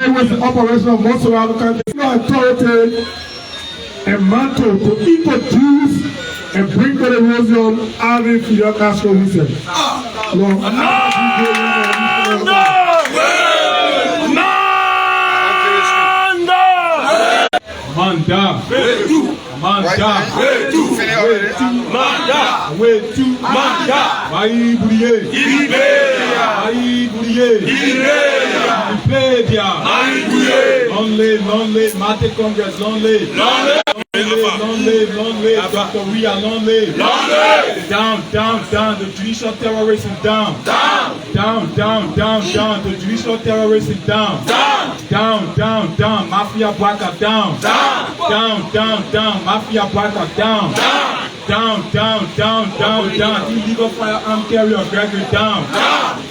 was the operation of most around the country. No authority and mantle to introduce and bring to the museum Alvin Wesseh. Long live, Martin Congress, long live. Long live, Dr. Ria, long live. Down, the judicial terrorism down. Down, the judicial terrorism down. Down, mafia braca down. Down, mafia braca down. Down, illegal firearm carrier Gregory down.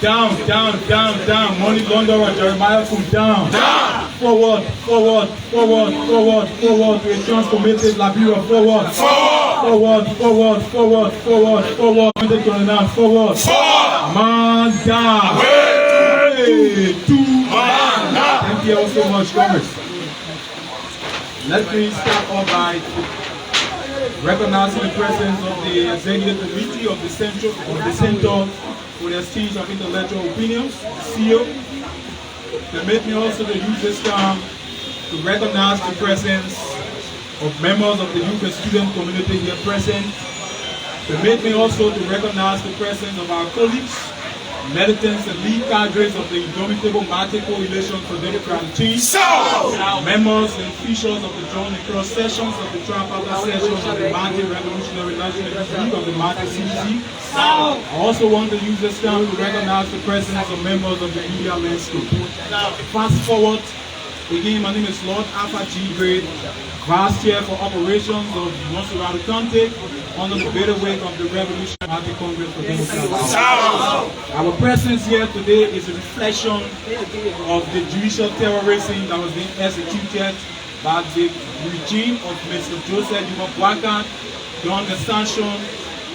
Down, money launderer Jeremiah Fu down. Forward, to a transformative Liberia, forward. Man down. Thank you all so much, Congress. Let me start off by recognizing the presence of the Executive Committee of the Center for the Exchange of Intellectual Opinions, CEIO. Permit me also to use this time to recognize the presence of members of the youth and student community here present. Permit me also to recognize the presence of our colleagues, militants and lead cadres of the indomitable Martin Coalition for Democratic Change, members and officials of the joint and cross sessions of the tripartite sessions of the Martin Revolutionary National League of the Martin CDC. I also want to use this time to recognize the presence of members of the media landscape. Fast forward, again, my name is Lord Alpha G. Grade, Vice Chair for Operations of Monserrate County, under the better wake of the Revolutionary Party Congress for Democrats. Our presence here today is a reflection of the judicial terrorism that was being executed by the regime of Mr. Joseph Boakan, under the sanction,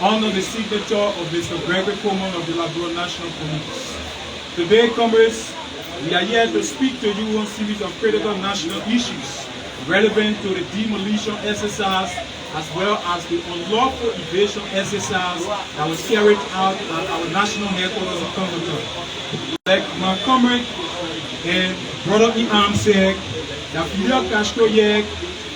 under the signature of Mr. Gregory Coleman of the Liberia National Police. Today, comrades, we are here to speak to you on a series of critical national issues relevant to the demolition exercise as well as the unlawful evasion exercise that was carried out at our national headquarters in Kangar-Lawrence. Like my comrade and brother in arms said, that Fidel Castro Yek,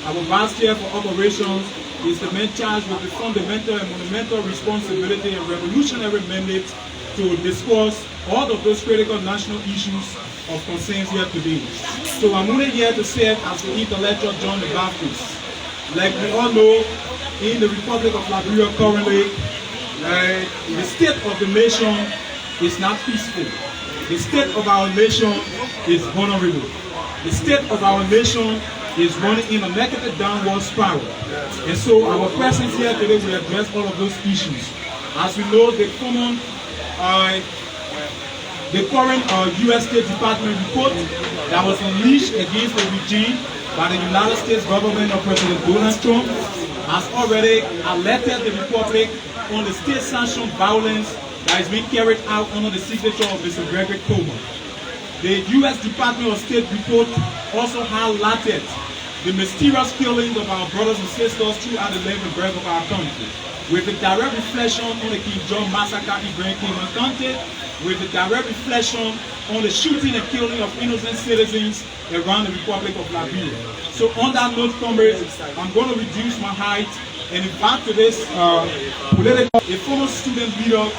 our Vice Chair for Operations, is the man charged with the fundamental and monumental responsibility and revolutionary mandate to discuss all of those critical national issues of concerns here today. So I'm only here to serve as the intellectual John the Baptist. Like we all know, in the Republic of Liberia currently, the state of the nation is not peaceful. The state of our nation is vulnerable. The state of our nation is running in a negative downward spiral. And so our presence here today will address all of those issues. As we know, the current U.S. State Department report that was unleashed against the regime by the United States government of President Donald Trump has already alerted the Republic on the state-sanctioned violence that is being carried out under the signature of Mr. Gregory Coleman. The U.S. Department of State report also highlighted the mysterious killings of our brothers and sisters throughout the length and breadth of our country, with a direct reflection on the King John massacre in Grand Cayman County, with a direct reflection on the shooting and killing of innocent citizens around the Republic of Liberia. So on that note, comrades, I'm going to reduce my height and invite to this a former student leader,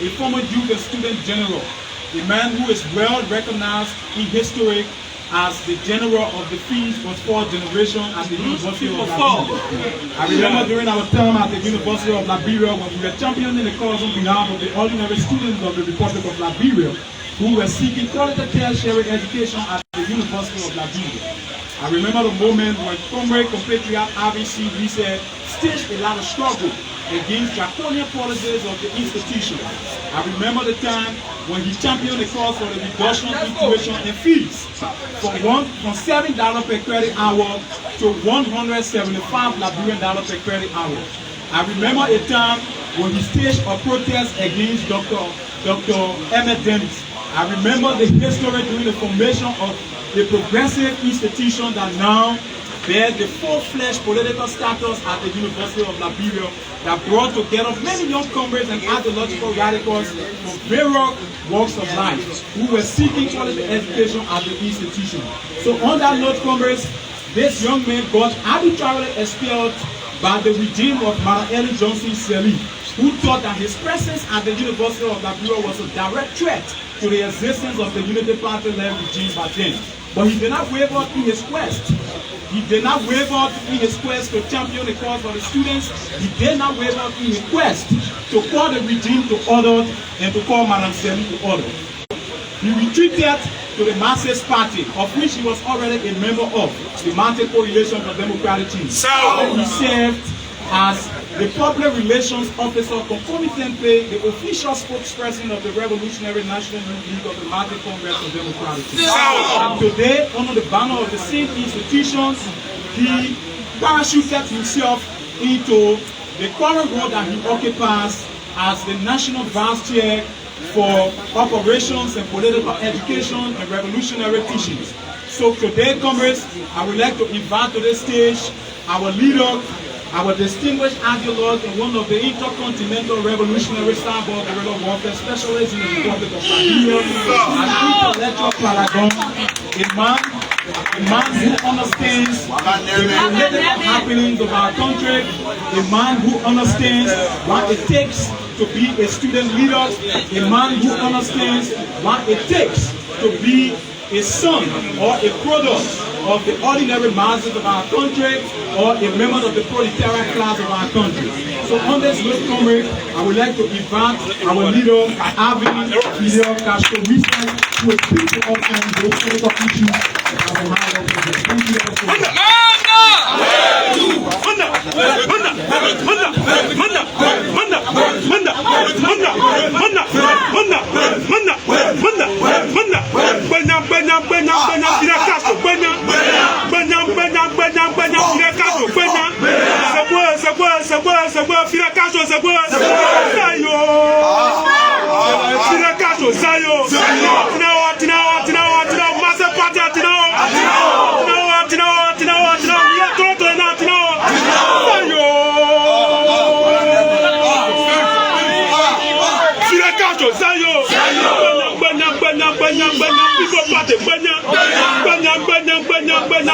a former youth and student general, a man who is well recognized in history as the general of the Fees for fourth generation at the University of Liberia. I remember during our time at the University of Liberia when we were championing the cause on behalf of the ordinary students of the Republic of Liberia who were seeking quality tertiary education at the University of Liberia. I remember the moment when Comrade compatriot Alvin Wesseh staged a lot of struggle against draconian policies of the institution. I remember the time when he championed the cause for the reduction in tuition and fees from $7 per credit hour to $175 Liberian per credit hour. I remember a time when he staged a protest against Dr. Emmett Dennis. I remember the history during the formation of a progressive institution that now bears the full-fledged political status at the University of Liberia, that brought together many young comrades and ideological radicals from various walks of life who were seeking quality education at the institution. So on that note, comrades, this young man got arbitrarily expelled by the regime of Madam Ellen Johnson Sirleaf, who thought that his presence at the University of Liberia was a direct threat to the existence of the Unity Party-led regime back then. But he did not waver in his quest. He did not waver in his quest to champion the cause for the students. He did not waver in his quest to call the regime to order and to call Madam Sirleaf to order. He retreated to the Marxist Party, of which he was already a member of, the Marxist Coalition for Democratic Change. He served as the public relations officer, concomitantly the official spokesperson of the Revolutionary National Youth League of the Marxist Congress of Democratic Change. And today, under the banner of the same institutions, he parachuted himself into the current role that he occupies as the National Vice Chair for Operations and Political Education and Revolutionary Teachings. So today, comrades, I would like to invite to the stage our leader, our distinguished ideologue and one of the intercontinental revolutionary cyborg guerrilla warfare specialists in the Republic of Liberia, an intellectual paragon, a man who understands the political happenings of our country, a man who understands what it takes to be a student leader, a man who understands what it takes to be a son or a product of the ordinary masses of our country or a member of the proletariat class of our country. So on this note, comrade, I would like to invite our leader, Alvin Wesseh, to speak to us on those critical issues of our high level. Thank you very much.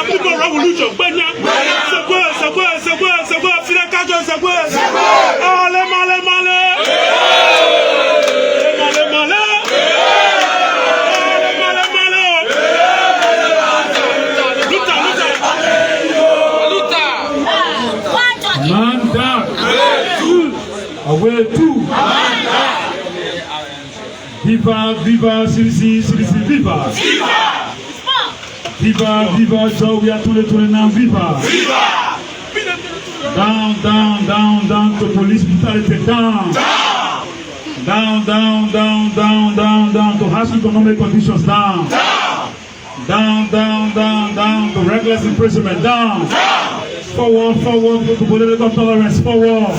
People revolution, Viva, viva, CDC, CDC, viva! Viva! Viva, viva, Joe, we are to the now, viva! Viva! Down, down, down, down to police brutality, down! Down, down, down, down, down, down to harsh economic conditions, down! Down, down, down, down to reckless imprisonment, down! Forward, forward to political tolerance, forward!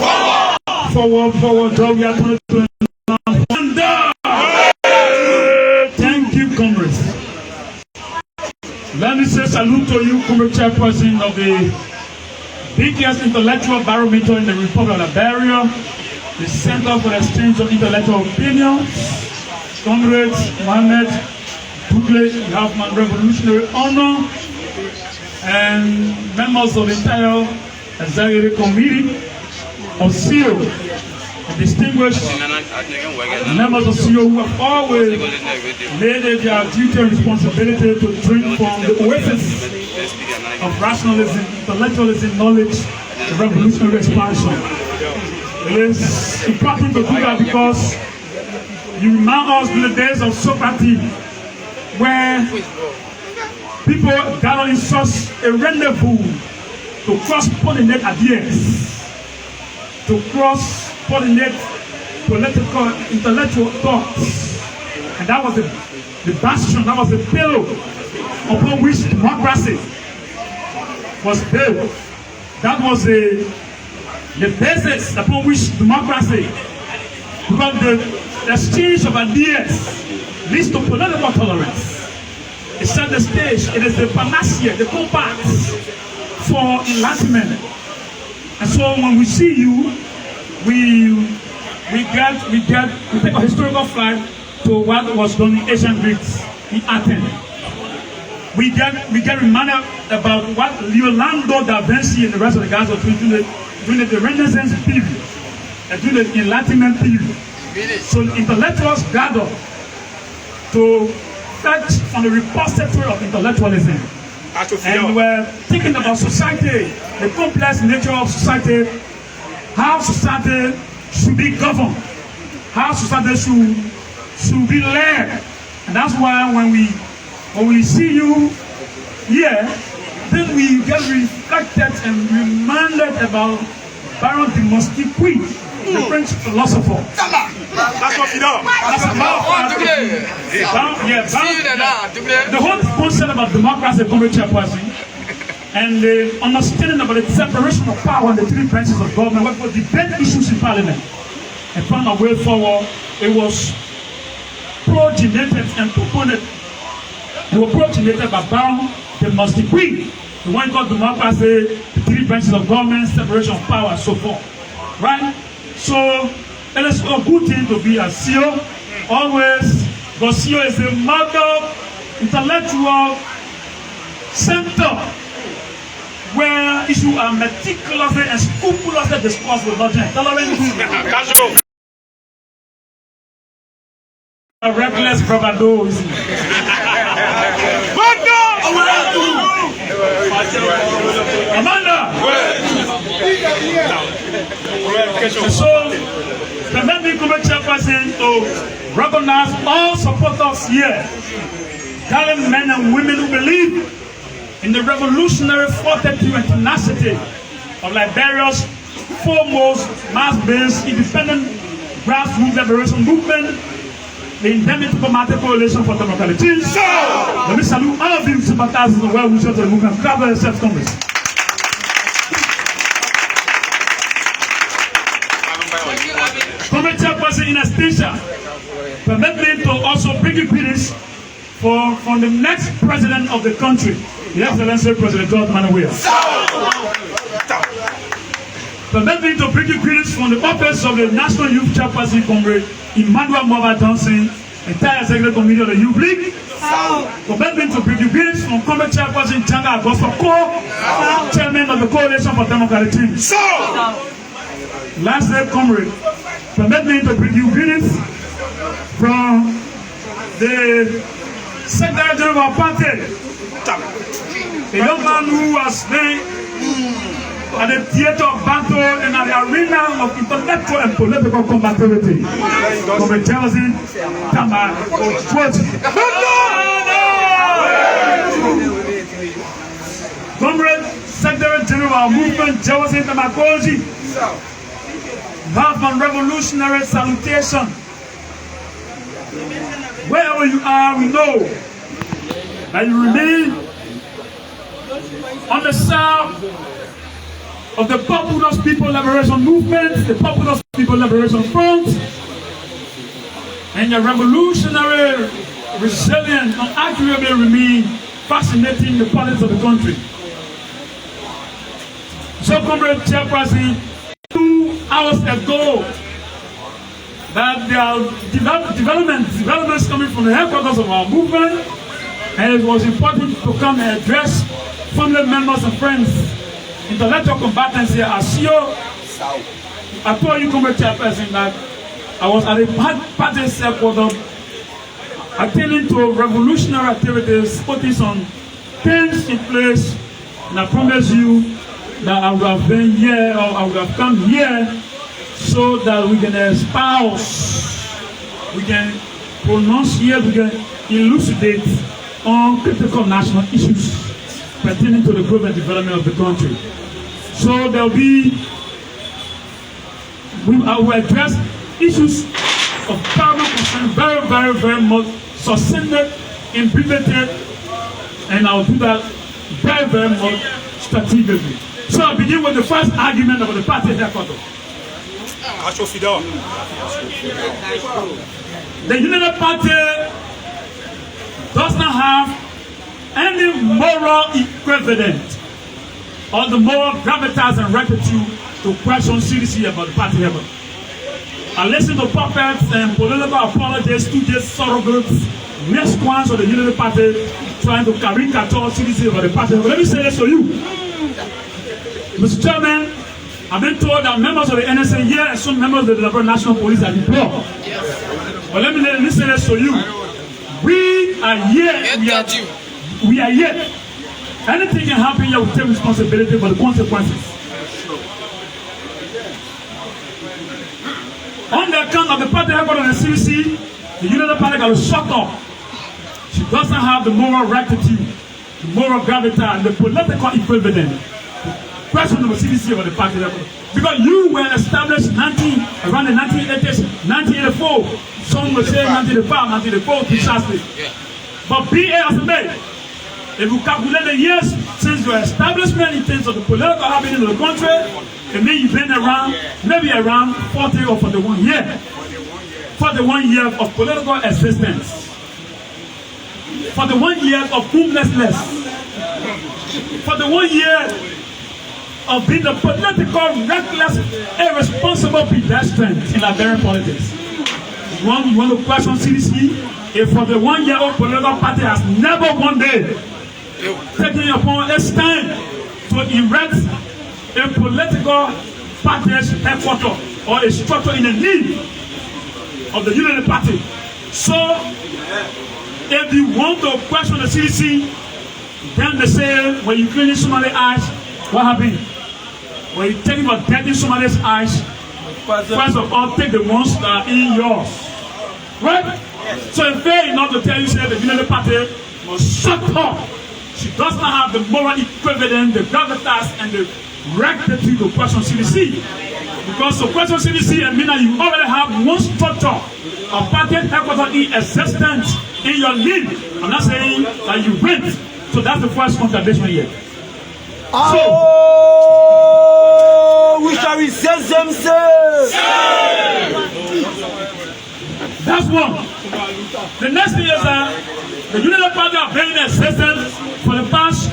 Forward, forward, Joe, we are to the now, and down! Thank you, comrades. Let me say salute to you, comrade chairperson of the biggest intellectual barometer in the Republic of Liberia, the Center for the Exchange of Intellectual Opinions. Comrades Mohammed Douglas, you have my revolutionary honor, and members of the entire executive committee of CEIO. Distinguished members of CEIO who have always made it their duty and responsibility to drink from the oasis of rationalism, intellectualism, knowledge, and revolutionary expansion. It is important to do that because you remind us of the days of Socrates, where people gathered in such a rendezvous to cross-pollinate ideas, to cross-pollinate political, intellectual thoughts. And that was the bastion, that was the pillow upon which democracy was built. That was the basis upon which democracy, because the exchange of ideas leads to political tolerance. It set the stage. It is the panacea, the compact for enlightenment. And so when we see you, we take a historical flight to what was done in ancient Greece in Athens. We get reminded about what Leonardo da Vinci and the rest of the guys were doing during the Renaissance period and during the Enlightenment period. So intellectuals gather to fetch from the repository of intellectualism. And we're thinking about society, the complex nature of society, how society should be governed, how society should be led. And that's why when we see you here, then we get reflected and reminded about Baron de Montesquieu, the French philosopher. That's what you know. The whole concept about democracy, and the understanding about the separation of power and the three branches of government, what were debate issues in Parliament, and found a way forward. It was progenited and proponent. They were progenited by Baron de Montesquieu, the one called democracy, the three branches of government, separation of power, and so forth. Right? So it is a good thing to be a CEO, always, but CEO is a model intellectual center where issues are meticulously and scrupulously discussed with logic and tolerance. A reckless bravado, isn't it? Amanda! So, permit me, chairperson, to recognize all supporters here, gallant men and women who believe in the revolutionary fortitude and tenacity of Liberia's foremost mass-based independent grassroots liberation movement, the Indemnity Diplomatic Coalition for Democracy. Let me salute all of you sympathizers and well-wishers of the movement. Clap for yourselves, Congress. Congress chairperson in extension, permit me to also bring you greetings from the next president of the country, the Excellency President George Manuel. Permit me to bring you greetings from the office of the National Youth Chairperson, Comrade Emmanuel Mova Johnson, entire Executive Committee of the Youth League. Permit me to bring you greetings from Comrade Chairperson Changa Agosto Co, Chairman of the Coalition for Democracy. Lastly, Comrade, permit me to bring you greetings from the Secretary General of our party, a young man who was slain at the theater of battle and at the arena of intellectual and political combativity. Comrade Jefferson Tama Ojuoti. Comrade Secretary General of our movement, Jefferson Tama Ojuoti. Love and revolutionary salutation. Wherever you are, we know that you remain on the side of the Populous People Liberation Movement, the Populous People Liberation Front, and your revolutionary, resilient, and accurately remain fascinating the politics of the country. So, Comrade Chairperson, 2 hours ago, that there are developments coming from the headquarters of our movement, and it was important to come and address family members and friends, intellectual combatants here as CEO. I told you, Comrade Chairperson, that I was at a party's headquarters attending to revolutionary activities, putting some things in place, and I promise you that I would have been here, or I would have come here, so that we can espouse, we can pronunciate, we can elucidate on critical national issues pertaining to the growth and development of the country. So there will be, I will address issues of paramount concern very much succinctly, abbreviated, and I will do that very much strategically. So I'll begin with the first argument about the party headquarters. The United Party does not have any moral equivalent or the moral gravitas and rectitude to question CDC about the party heaven. I listen to puppets and political apologists, stooges, surrogates, misquants of the Unity Party trying to caricature CDC about the party heaven. Let me say this to you. Mr. Chairman, I've been told that members of the NSA here and some members of the Liberia National Police are deployed. But let me say this to you. We are here. We are here. Anything can happen here, we take responsibility for the consequences. On the account of the party headquarters of the CDC, the Unity Party got to shut up. She doesn't have the moral rectitude, the moral gravity, and the political equivalent. Question of the CDC of the party level. Because you were established around the 1980s, 1984. Some will say 1985, 1984, precisely. But BA has made. If you calculate the years since your establishment in terms of the political happening in the country, it means you've been around, maybe around 40 or 41 years. 41 years of political existence. 41 years of homelessness. 41 years of being the political, reckless, irresponsible pedestrian in Liberian politics. You want to question CDC? If for the 1-year-old political party has never one day taken upon its stand to erect a political party's headquarters or a structure in the need of the Unity Party. So, if you want to question the CDC, then they say when you clean somebody's eyes, what happened? When you take about dirty somebody's eyes, first of all, take the ones that are in yours. Right? So it's fair enough to tell you, say the Unity Party must shut up. She does not have the moral equivalent, the gravitas, and the rectitude to question CDC. Because to question CDC, I mean that you already have one structure of party headquarters in existence in your league. I'm not saying that you went. So that's the first contradiction here. We shall resist them, sir. That's one. The next thing is that the Unity Party have been in existence for the past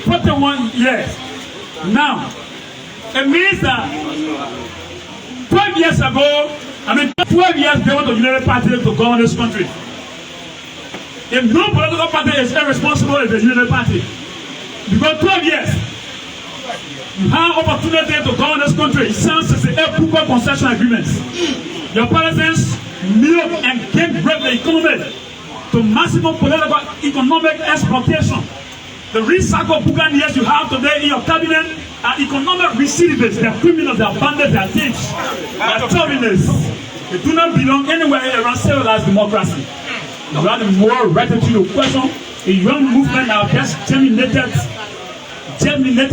41 years. Now, it means that 12 years ago, 12 years they want the Unity Party to govern this country. If no political party is irresponsible, it's the Unity Party. Because 12 years, you have opportunity to govern this country. It sounds as a Puka concession agreements. Your presidents milk and game break the economy to maximum political economic exploitation. The recycle Puka years you have today in your cabinet are economic recidivists. They are criminals, they are bandits, they are thieves, they are terrorists. They do not belong anywhere around civilized democracy. You have the moral rectitude of question. A young movement that has germinated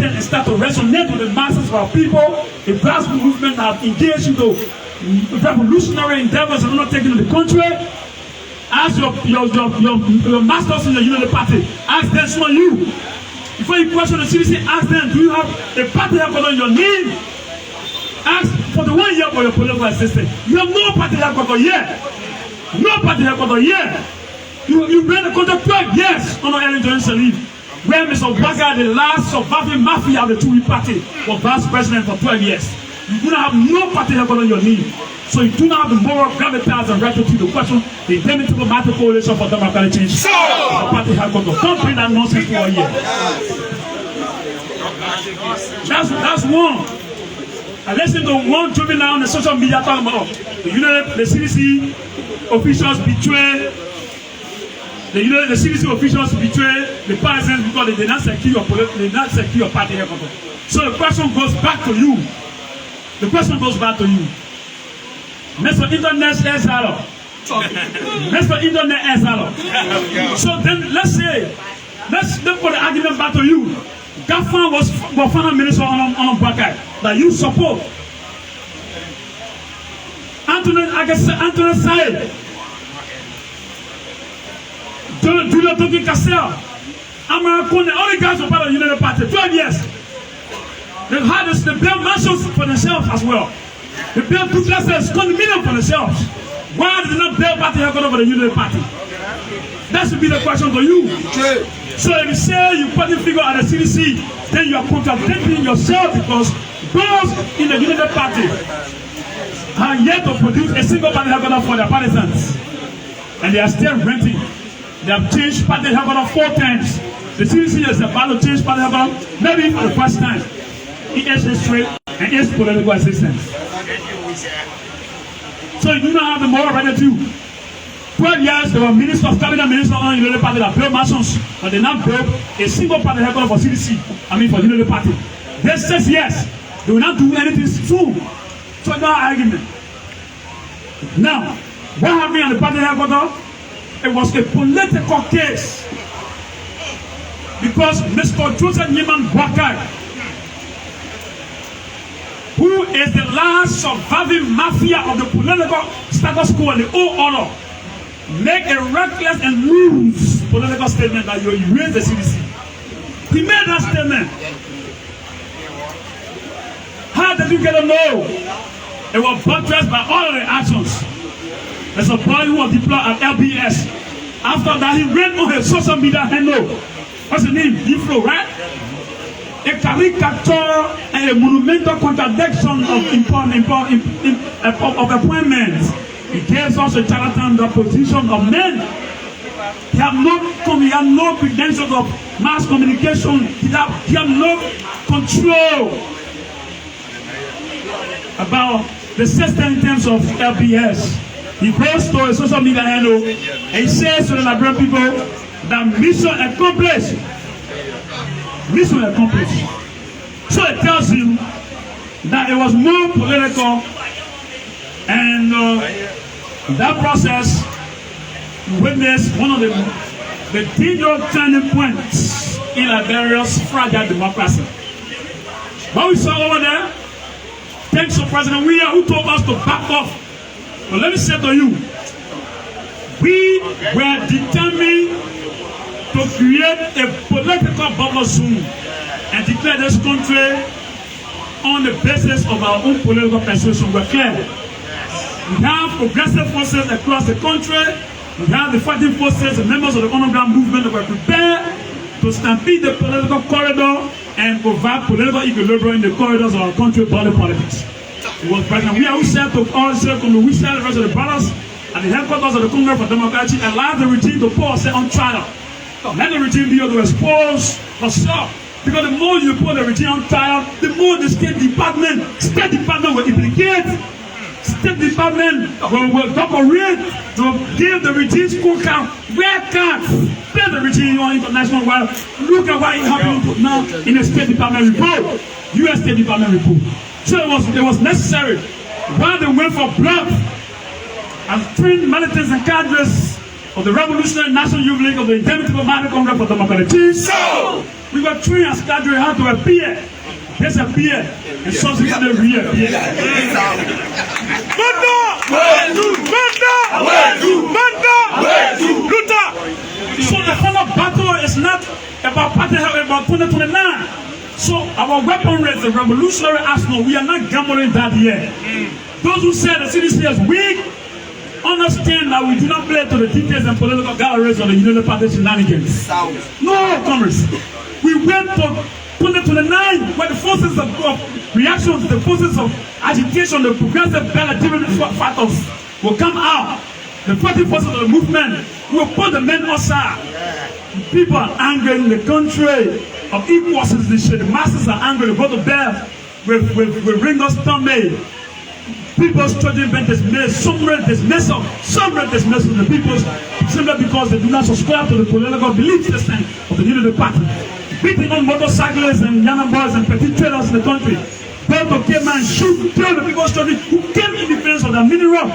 and start to resonate with the masses of our people. A grassroots movement that have engaged into revolutionary endeavors and undertaken in the country. Ask your masters in the Unity Party. Ask them, some of you. Before you question the CDC, ask them, do you have a party headquarters on your name? Ask for the 1 year for your political assistance. You have no party headquarters yet. No party headquarters yet. You ran the country 12 years under Ellen Johnson leave. Where Mr. Waga, the last surviving mafia of the Tory party, was vice president for 12 years. You do not have no party headquarters on your name. So you do not have the moral gravitas and rectitude to question the Democratic Coalition for Democratic Change. The party headquarters. Don't bring that nonsense for a year. That's one. I listened to one juvenile on the social media talking about the CDC officials betray the CDC officials betray the partisans because they did not secure your party headquarters. So the question goes back to you. The question goes back to you. Mr. Internet Ezalo. Mr. Internet Ezalo. So then let's put the argument back to you. Gafan was former minister on Bakai that you support. Anthony Said. Julia Toki Cassell. Amara Kone, all the guys were part of the Unity Party. 12 years. They've had this, they built mansions for themselves as well. They built duplexes, condominium for themselves. Why did they not build party headquarters for the Unity Party? That should be the question to you. So if you say you party figure at the CDC, then you are contradicting yourself, because those in the United Party are yet to produce a single party headquarters for their partisans. And they are still renting. They have changed party headquarters 4 times. The CDC is about to change party headquarters, maybe for the first time in its history and its political existence. So you do not have the moral right to. 12 years, there were ministers, cabinet ministers on the United Party that built mansions, but they now built a single party headquarters for CDC, for the United Party. They says yes, they will not do anything soon. So no argument. Now, what happened at the party headquarters? It was a political case. Because Mr. Joseph Nyeman Bwakai, who is the last surviving mafia of the political status quo and the old order, make a reckless and loose political statement that you erase the CDC. He made that statement. How did you get to know? It was buttressed by all of the actions. There's a boy who was deployed at LBS. After that, he ran on his social media handle. What's the name? Deflow, right? A caricature and a monumental contradiction of appointments. He gives us a charlatan the position of men. He had no credentials of mass communication. He had no control about the system in terms of LBS. He goes to a social media handle and he says to the Liberian people that mission accomplished. Mission accomplished. So it tells you that it was more political, and that process witnessed one of the dangerous turning points in Liberia's fragile democracy. What we saw over there, thanks to President Weah, who told us to back off. But let me say to you, we were determined to create a political bubble zone and declare this country on the basis of our own political persuasion. We're clear. We have progressive forces across the country. We have the fighting forces and members of the underground movement that were prepared to stampede the political corridor and provide political equilibrium in the corridors of our country body politics. It was President Weah who said to all we said the rest of the brothers at the headquarters of the Congress for Democracy, allow the regime to put us on trial. Let the regime be able to expose herself. Because the more you put the regime on trial, the more the State Department will implicate. State Department will operate to give the regime school count. Where can't pay the regime on international wide? Look at what is happening now in the State Department report, U.S. State Department report. So it was necessary. While they went for blood and trained militants and cadres of the Revolutionary National Youth League of the Indomitable Congress for Democracy, so we were trained as cadres how to appear, disappear, and subsequently reappear. So the final battle is not about party health, about 2029. So our weaponry is the revolutionary arsenal. We are not gambling that yet. Those who say the CDC is weak understand that we do not play to the details and political galleries of the United Party shenanigans. No, Congress. We went to 2029 where the forces of reactions, the forces of agitation, the progressive ballot-driven fighters will come out. The fighting forces of the movement will put the men aside. People are angry in the country of equal citizenship. The masses are angry. They go to bed with ringers tummy. People's children been dismissed. Some dismissal of the people simply because they do not subscribe to the political belief system of the Unity Party. Beating on motorcyclists and young boys and petty traders in the country. People came and kill the people's children who came in defense of the mineral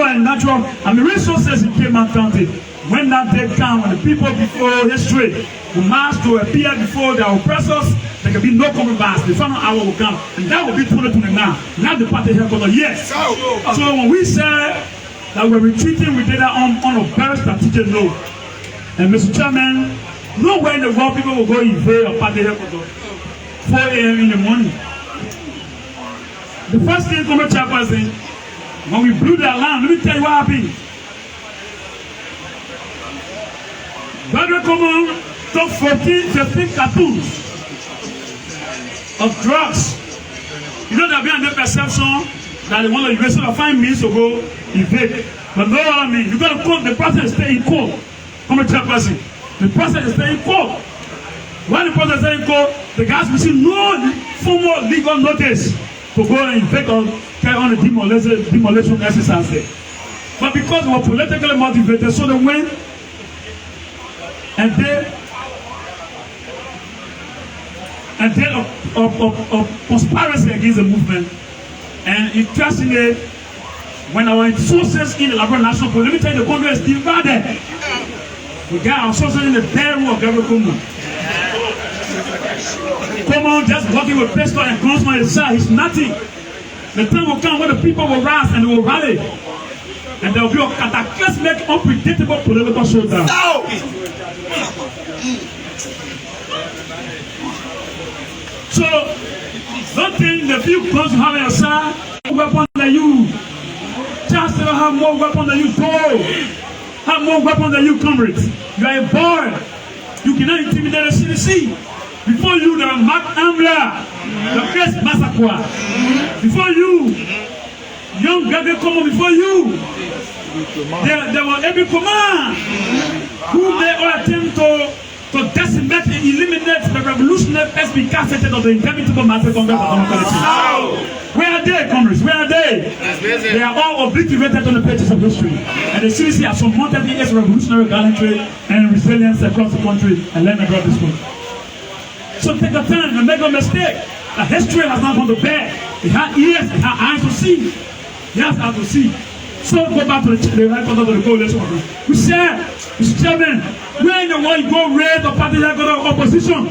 and natural and the resources in Cayman County. When that day comes, when the people before history will march to appear before their oppressors, there can be no compromise. The final hour will come, and that will be 2029. Not the party headquarters. Yes. So when we say that we're retreating, we did that on a very strategic note. And Mr. Chairman, nowhere in the world people will go invade a party headquarters 4 a.m. in the morning. The first thing Congress Chairperson, when we blew the alarm, let me tell you what happened. Federal Command took 15 cartons of drugs. You know, there have been a perception that they want to invest in 5 minutes to go evade. But no, what I mean, you got to call the process stay in court. Come and tell person. The process is stay in court. When the process is stay in court, the guys will see no formal legal notice to go and invade or carry on the demolition exercise there. But because they were politically motivated, so they went and they of conspiracy against the movement. And interestingly, when our sources in the Liberia National Police, let me tell you, the country is divided. We got our sources in the bedroom of Gabriel Kumu. Come on, just walking with pistol and guns on his side, he's nothing. The time will come when the people will rise and they will rally. And there will be a cataclysmic, unpredictable political showdown. So, don't think the few guns you have on your side, weapons than you. Just have more weapons than you, bro. Have more weapons than you, comrades. You are a boy. You cannot intimidate the CDC. Before you, there are Mark Ambler, the first massacre. Before you, young Gabriel Common, before you, there was every command who they all attempt to decimate and eliminate the revolutionary perspicacity of the inevitable matter Congress of democracy. Where are they, comrades? Where are they? They are all obliterated on the pages of history. And the CDC has surmounted its revolutionary gallantry and resilience across the country and learn about this one. So take a time and make no mistake. The history has not gone to bed. It had ears, it had eyes to see. It has eyes to see. So go back to the headquarters of the coalition. We said, Mr. Chairman, when the world go raid the party headquarters of opposition,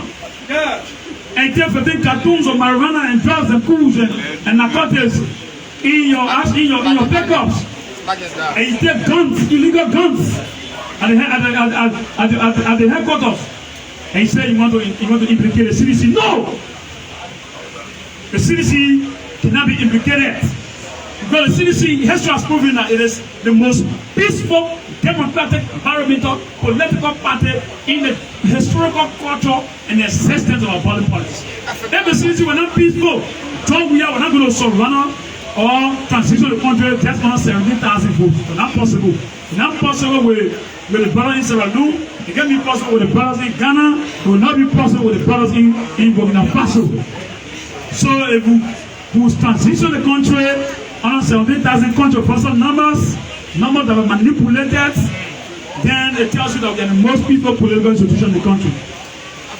and take 15 cartons of marijuana and drugs and foods and narcotics in your pickups, and you take guns, illegal guns, at the headquarters, and you say you want to implicate the CDC. No, the CDC cannot be implicated. Because the CDC history has proven that it is the most peaceful, democratic, environmental, political party in the historical culture and the existence of our body politics. If the CDC were not peaceful, we are not going to surrender or transition the country just on 17,000 votes. It's not possible. It's not possible with the brothers in Sierra Leone. It can't be possible with the brothers in Ghana. It will not be possible with the brothers in Burkina Faso. So if we transition the country on 17,000 controversial numbers that were manipulated, then it tells you that we are the most peaceful political institution in the country.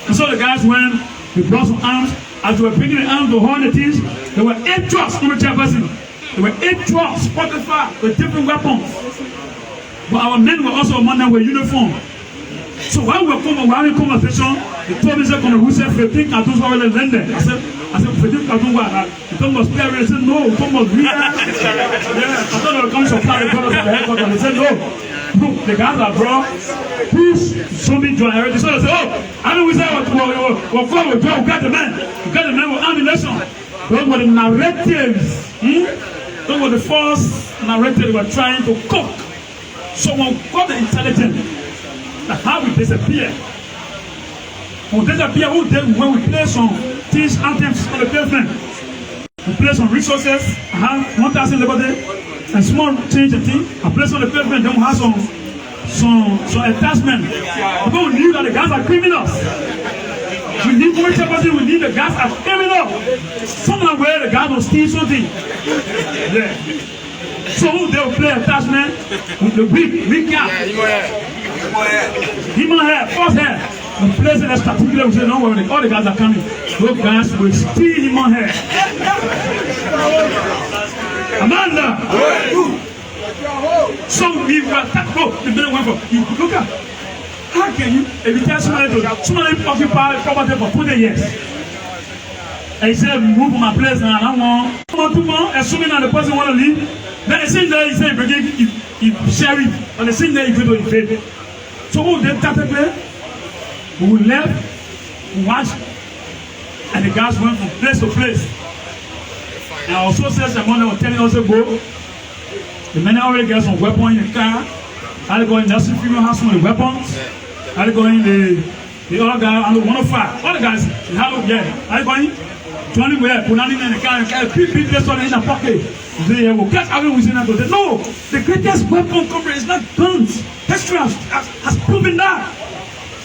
And so the guys went, they brought some arms. As they were bringing the arms to hold the things, there were 8 trucks on the chairperson. There were 8 trucks, 45 with different weapons. But our men were also among them with uniform. So while we were having conversation, they told me, we said 15 cartons were already landed. I said 15 cartons were that. The tongue was clear. They said, no, the tongue was real. Yeah, I thought they were coming to supply the brothers from the headquarters. They said, no. Look, the guys are bro. Push, show me join. So they said, oh, I know we said, we're forward, we got the men. We got the men with ammunition. Those were the narratives. Those were the false narratives they were trying to cook. Someone got the intelligence. How we disappear. We disappear when we play some things, anthems on the pavement. We play some resources, I have 1,000 liberty, and small change and thing. I place on the pavement, then we have some attachment. Because we knew that the guys are criminals. We need commercial person, we need the guys as criminals. Somewhere the guys will steal something. Yeah. So they will play attachment with the weak guy. Human hair, false hair. We place it strategically, we say, no worry, all the guys are coming. Those guys will steal human hair. Amanda! So we were attacked, bro. The minute went for you. Look at how can you, if you tell somebody occupy property for 20 years, and he said, move from my place now, I want 2 months, assuming that the person want to leave, then the same day he said, he share it, and the same day he go to invade. So we then started there, we left, we watched, and the guys went from place to place. And our sources among them were telling us to go. The men already got some weapons in the car. I go in the female house with the weapons. Are you going? The other guy on the 105. All the guys, hello, yeah. Are you going? Johnny, where? Punani and the car, people just on in the pocket. They will catch Alvin Wesseh. No, the greatest weapon, comrade, is not guns. History has proven that.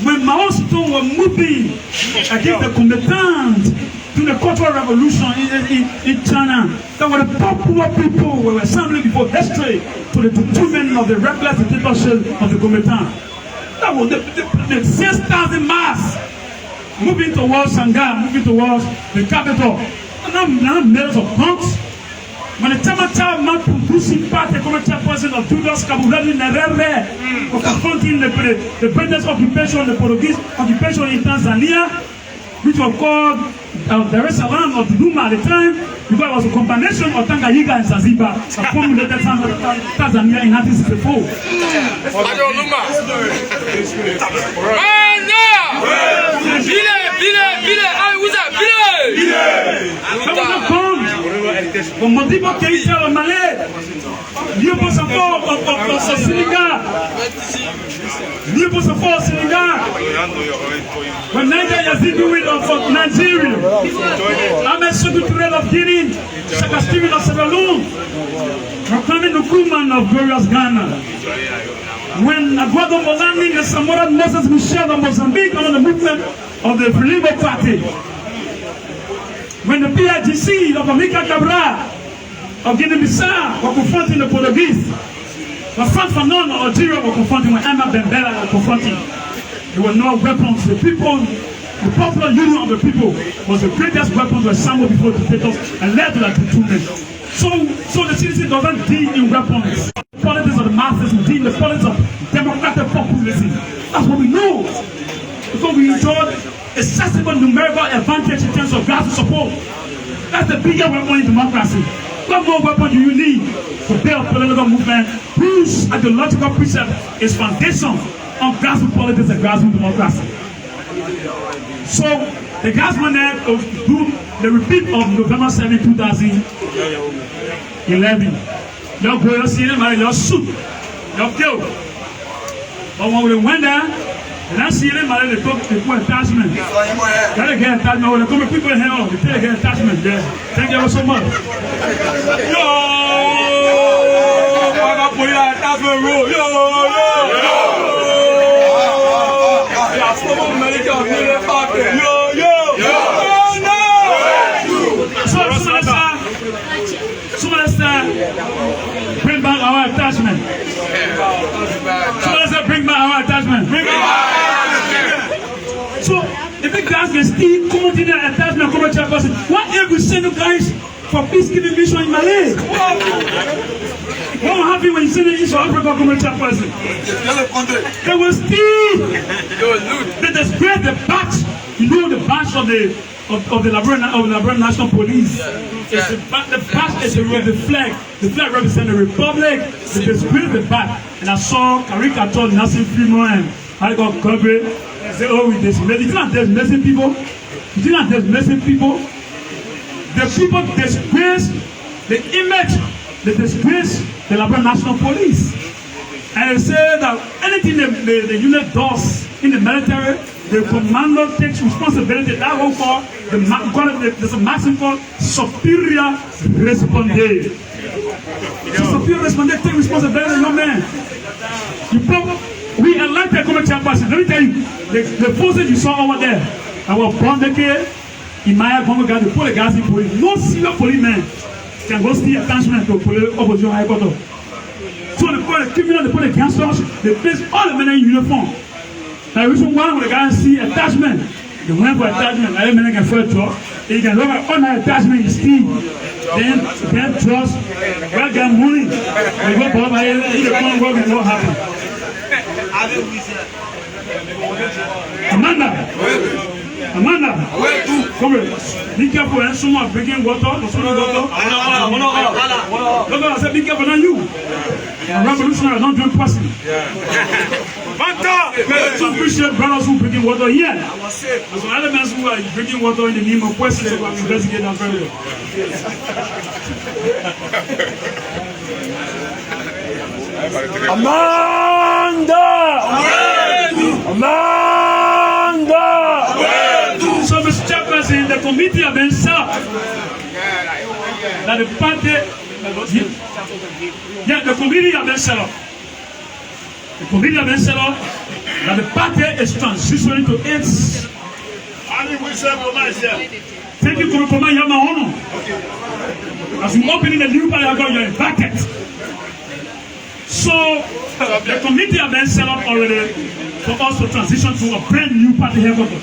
When Mao Zedong were moving against the combatants to the Cultural Revolution in China, there were the popular people who were assembling before history to the detriment of the reckless dictatorship of the combatants. That was the 6,000 mass moving towards Shanghai, moving towards the capital. And now millions of punks. When the Tamata man producing part the commercial person of Judas Kabulani Nerere for confronting the British occupation, the Portuguese occupation in Tanzania, which was called Dar es Salaam of Dodoma at the time, because it was a combination of Tanganyika and Zanzibar, formulated Tanzania in 1964. Con motivo que hizo los malés, Dieu pour sa force au Sénégal, Dieu pour sa force au Sénégal. When Nigeria is in of Nigeria, I'm a secretary of Guinea, Secretary of Sierra Leone, proclaiming the crewman of glorious Ghana. When Aguado was landing, the Samoran Moses Michel of Mozambique under the movement of the Labour Party. When the PIGC of Amika Cabral of Guinea-Bissau were confronting the Portuguese, the Front Fanon of Algeria were confronting, when Emma Bembela were confronting, there were no weapons. The people, the popular union of the people was the greatest weapon to assemble before the dictators and led to that detriment. So the CDC doesn't deal in weapons. Politics of the masses, we deal in the politics of democratic populism. That's what we know. Because we enjoy excessive numerical advantage in terms of grassroots support. That's the bigger weapon in democracy. What more weapon do you need to build a political movement whose ideological precept is foundation on grassroots politics and grassroots democracy? So the guys went there to do the repeat of November 7, 2011. Y'all go, y'all see them, y'all shoot, y'all kill. But when we went there, and I see them, they put attachment. Gotta get attachment. When they come people here, they get attachment there. Thank you so much. Yo! I got put your attachment rule. Yo! Bring back our attachment. So let's bring back our attachment. Bring back. So if the guys can still continue attachment, come to person, what if we send you guys for peacekeeping mission in Malay? What will happen when you send the East Africa come to person? They will still they disgrace the badge. You know the badge of the Liberia National Police. It's the badge is the flag. The flag represents the republic. They disgrace the badge. And I saw caricature Nassim Fimo and I got covered. They say, oh, we disgrace. You think that there's missing people? You think that there's missing people? The people disgrace the image. They disgrace the Liberia National Police. And they say that anything the unit does in the military, the commander takes responsibility. That one called there's a maxim called superior respondé. So superior respondé take responsibility, no man. We elected community chairperson. Let me tell you, the forces you saw over there, our Bondeke, Imaya Bonga, the police guys in police, no serious policeman can go steal attachment to police opposition high court. So the criminal, the police gangsters, they place all the men in uniform. Now, the reason why the guys see attachment, they went for attachment, I mean, can first draw. They can look at all my attachment is steal. Then trust, well, get money. They go for my head, they can't work and what happen. Amanda, come here. Be careful, and someone drinking water. Look, I said, be careful, not you. Revolutionary, don't drink person. So appreciate brothers who drinking water here. So elements who are drinking water in the name of question, so I'm investigating that very well. Amanda! Manga! So, Mr. Chairperson, the committee have been set up that the party, the committee have been set up. The committee have been set up that the party is transitioning to its. Alvin Wesseh for myself. Thank you, Kurukoma Yamahono. As we opening the new party, you're invited. So, the committee have been set up already for us to transition to a brand new party headquarters.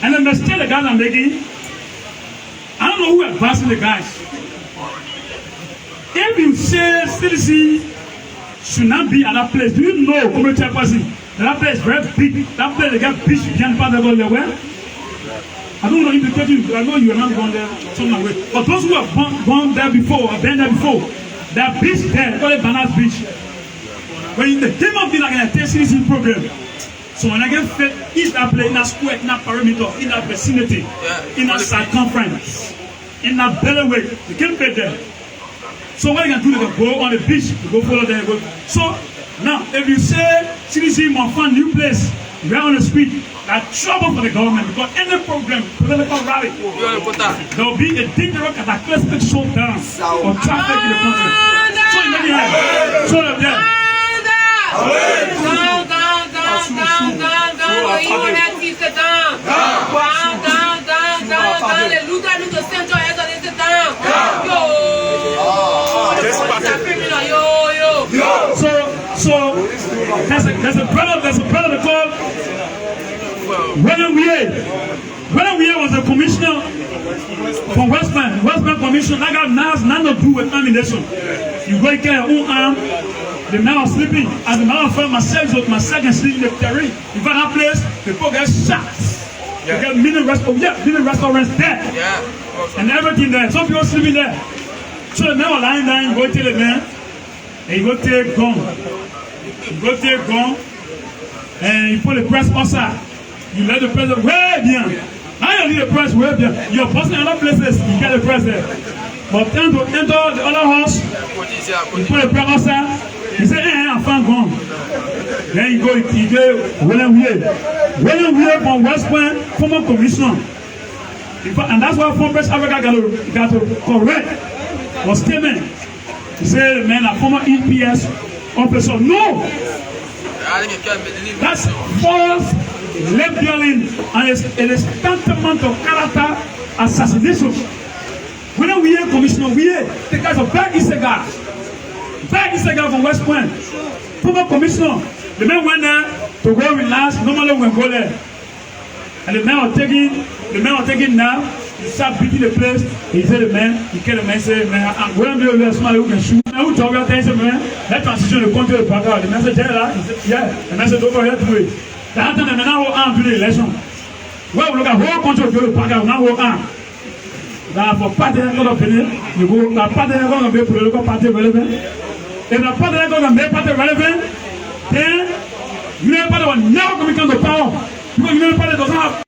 And then there's still the guys I'm making. I don't know who advising the guys. If you say CDC should not be at that place, do you know, community chairperson, that place is very big. That place they get beach behind part of the well. I don't know if you, I know you are not gone there some way. But those who have gone there before, have been there before, that beach there, call it Bananas Beach. When the game of the like a CDC program, so when I get fit, is that place in a square, in a perimeter, in a vicinity, in a circumference, in a belly way, you can't fit there. So what you can do, they can go on the beach, you go follow there, go. So now, if you say CDC must find new place, right on the street, that's trouble for the government because any program, political rally, there will be a dangerous cataclysmic shutdown of traffic in the country. So you know, so there. So there's a brother called William Wesseh was a commissioner for Westman Commission. That guy has nothing to do with ammunition. You go get your own arm. The man was sleeping. As a matter of fact, my second sleep in the terrain. You find that place, people get shot. You get mini restaurants there. And everything there. Some people sleeping there. So the man was lying down, you go tell the man, and you go take gun. And you put the press outside. You let the press way bien. Now you leave the press way bien. You're posting in other places, you get the press there. But then to enter the other house, you put the press outside, you say, I found gun. Then you go, William Wesseh from West Point, former commissioner. And that's why Former Press Africa got to correct was statement. He said, man, a former EPS officer. No! That's false labeling and it is tantamount to character assassination. When we hear commissioner, we hear the guys of Bag Isega from West Point, former commissioner. The man went there to go relax. Normally we go there, and the man was taking now. He started beating the place. He said, the man, he killed the man, say, man, I'm going to be a smart who can shoot. Now who talk about things, man? That transition to come to the park out. The man said, yeah. He said, yeah. The man said, don't go here to it. That time the man now arm to the election. Well, we look at whole country of the park out, now we'll arm. Now for party and other opinion, you go, now party and going to be political party relevant. If the party and going to make party relevant, then you know party will never come to power. Because you know party doesn't have